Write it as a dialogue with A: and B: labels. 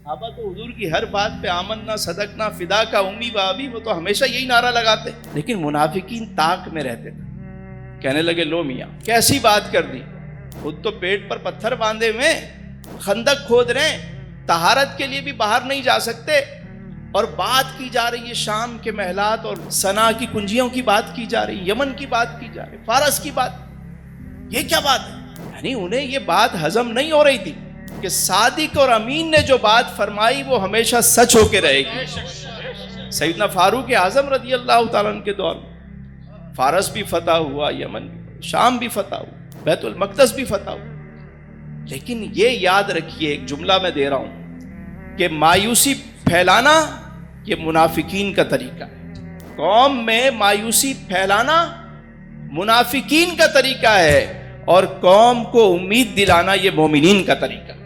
A: सहाबा तो हुजूर की हर बात पे आमन्ना सदकना फिदा का उम्मी बाबी, वो तो हमेशा यही नारा लगाते। लेकिन मुनाफिकीन ताक में रहते थे। कहने लगे लो मियाँ कैसी बात कर दी, खुद तो पेट पर पत्थर बांधे हुए, खंदक खोद रहे, तहारत के लिए भी बाहर नहीं जा सकते, और बात की जा रही है शाम के महलात और सना की कुंजियों की बात की जा रही, यमन की बात की जा रही, फारस की बात। ये क्या बात है? यानी उन्हें ये बात हजम नहीं हो रही थी कि सादिक और अमीन ने जो बात फरमाई वो हमेशा सच होके रहेगी। सैयदना फारूक आजम रज़ी अल्लाह ताला अन्हु के दौर में फारस भी फतह हुआ, यमन भी, शाम भी फतह हुआ, बैतुल मक़दस भी फतह हुआ। लेकिन ये याद रखिए, एक जुमला मैं दे रहा हूं कि मायूसी फैलाना ये मुनाफिकीन का तरीका है। कौम में मायूसी फैलाना मुनाफिकीन का तरीका है, और कौम को उम्मीद दिलाना ये मोमिनीन का तरीका है।